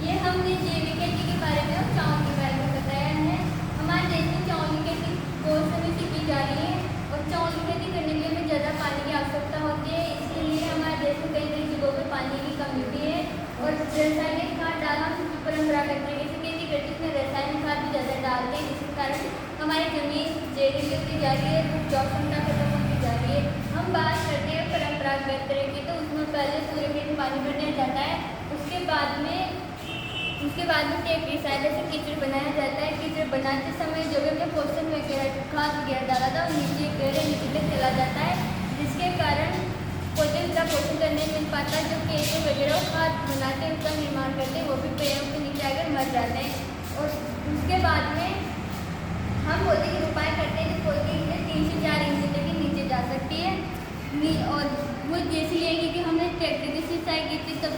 ये हमने जैविक खेती के बारे में और चावल के बारे में बताया है। हमारे देश में चावल की खेती बहुत समय से की जा रही है और चावल की खेती करने के लिए हमें ज़्यादा पानी की आवश्यकता होती है। इसलिए हमारे देश में कई कई जगहों पर पानी की कमी भी है और रासायनिक खाद डालना परंपरागत तरीके से खेती करते इसमें रासायनिक खाद भी ज़्यादा डालते हैं, जिसके कारण हमारी जमीन जहरीली होती जा रही है, उपजाऊ क्षमता खत्म होती जा रही है। हम बात करते हैं परंपरागत तरीके तो उसमें पहले पूरे खेत में पानी भर दिया जाता है। उसके बाद में टेप की सहायता से कीचड़ बनाया जाता है। कीचड़ बनाते समय जो भी हमने पोषण वगैरह खाद वगैरह डाला था नीचे तक चला जाता है, जिसके कारण पौधे का पोषण करने मिल पाता है। जो केचुए वगैरह खाद बनाते हैं उसका निर्माण करते हैं वो भी पेड़ों के नीचे आकर मर जाते हैं। और उसके बाद में हम पौधे की रोपाई करते हैं तो पौधे 3 से 4 इंच तक नीचे जा सकती है। और वो जैसे ये कि हमने ट्रैक्टर की सिंचाई की थी तब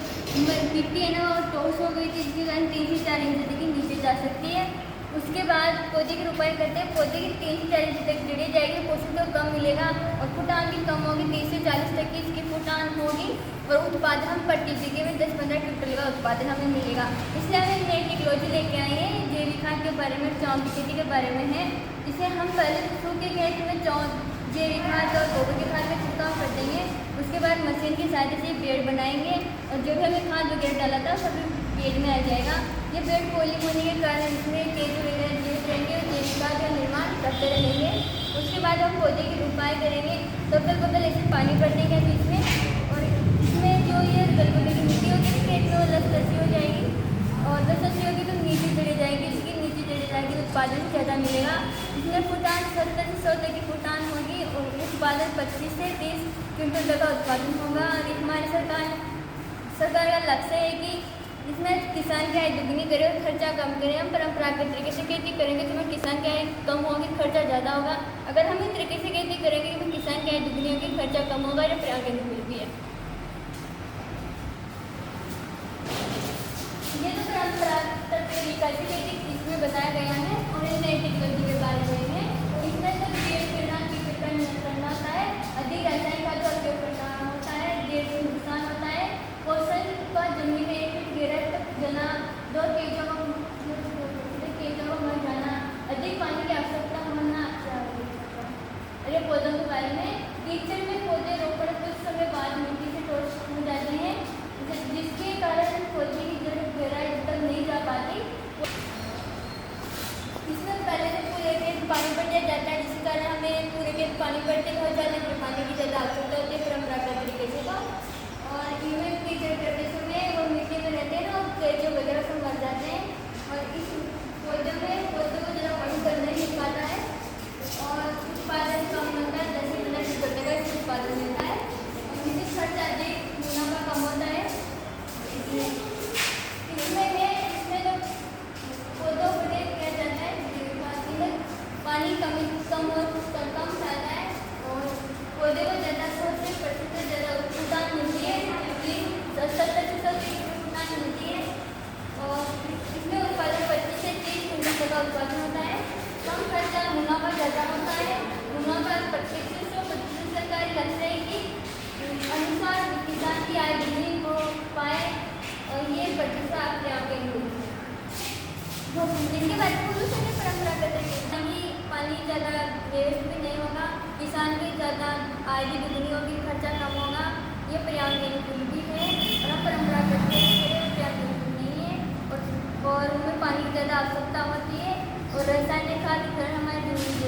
मिट्टी है ना और टॉस हो गई थी, जिसके कारण 3 से 4 इंच तक नीचे जा सकती है। उसके बाद पौधे की रोपाई करते हैं, पौधे की 3 से 4 इंच तक जड़ी जाएगी, पोषण तो कम मिलेगा और फुटान भी कम होगी, 30 से 40 तक की इसकी फुटान होगी और उत्पादन हम प्रति बीघे में 10-15 क्विंटल का उत्पादन हमें मिलेगा। इसलिए हमें नई टेक्नोलॉजी लेके आई है जैविक खाद के बारे में, चावल की खेती के बारे में है। इसे हम पहले सूखे खेत में जैविक खाद और गोबर की खाद का छिड़काव कर देंगे। उसके बाद मशीन की सहायता से पेड़ बनाएंगे और जो भी हमें खाद वगैरह डाला था सभी पेड़ में आ जाएगा। ये पेड़ पोलिंग होने के कारण इसमें केंचुए वगैरह जीवित रहेंगे और जैविक खाद का निर्माण करते रहेंगे। उसके बाद हम पौधे की रोपाई करेंगे तो अगल बगल ऐसे पानी भर देंगे बीच में और इसमें जो ये अगल बगल की मिट्टी होगी खेत में वो लसी हो जाएगी और लसी होगी तो नीचे चढ़ी जाएगी, इसकी नीचे चढ़ी जाएगी तो उत्पादन ज़्यादा मिलेगा। इसमें फुटान 70 से 100 तक की फुटान होगी और उत्पादन 25 से 30 क्विंटल तक का उत्पादन होगा। और हमारी सरकार का लक्ष्य है कि इसमें किसान की आय दुगनी करे और खर्चा कम करें। हम परंपरागत तरीके से खेती करेंगे तो हमें किसान की आय कम होगी, खर्चा ज़्यादा होगा। अगर हम इस तरीके से खेती करेंगे तो किसान की आय दुगनी होगी, खर्चा कम होगा। ये पर्यावरण भी है। ये तो परंपरागत तरीका से खेती इसमें बताया गया है और नई टेक्नोलॉजी के बारे में है। इसमें तो कीट नियंत्रण होता है, अधिक रासायनिक खाद का उपयोग करना होता है, देर से नुकसान होता है, पोषण का जमीन में 1 फीट गहराई तक जला 2 केंचुओं को मर जाना, अधिक पानी की आवश्यकता होना चाहिए। ये पौधों के बारे में कीचड़ में पौधे रोपण कुछ समय बाद मिट्टी से टोच हो जाते हैं, जिसके कारण पौधे की जड़ गहराई तक नहीं जा पाती। इसमें पहले से पूरे खेत पानी भर दिया जाता है, जिसके कारण हमें पूरे खेत पानी भरते हो जाने पर पानी की ज़्यादा आवश्यकता होती है परंपरागत तरीके से। और इनमें कीचड़ करते समय वो मिट्टी में रहते हैं ना और केंचुए वगैरह सब मर जाते हैं और इस पौधे को ज़रा पानी कर नहीं मिल पाता है और उत्पादन कम होता है, 10 से 15 क्विंटल का इससे उत्पादन मिलता है और इससे खर्च अधिक मुनाफा कम होता है। इसमें तो पौधों को किया जाता है, पानी कम जाता है और पौधे को ज़्यादा 100% ज़्यादा फुटान मिलती है, 70 से 100 फुटान मिलती है और इसमें उत्पादन 25 से 30 क्विंटल का उत्पादन होता है। कम खर्चा, मुनाफा ज़्यादा होता है। मुनाफा 25 से 100% सरकारी लक्ष्य है कि अनुसार किसान की आय दुगनी हो पाए और ये 25 आपके यहाँ पे जिनके बारे में बोलूँ तो परंपरागत तरीके पानी ज़्यादा वेस्ट भी नहीं होगा, किसान की ज़्यादा आय भी दुगनी होगी, खर्चा कम होगा। ये पर्यावरण अनुकूल भी है और हम परंपरागत पर्यावरण अनुकूल नहीं है और उनमें पानी की ज़्यादा आवश्यकता होती है और रासायनिक खाद के कारण हमारी जमीन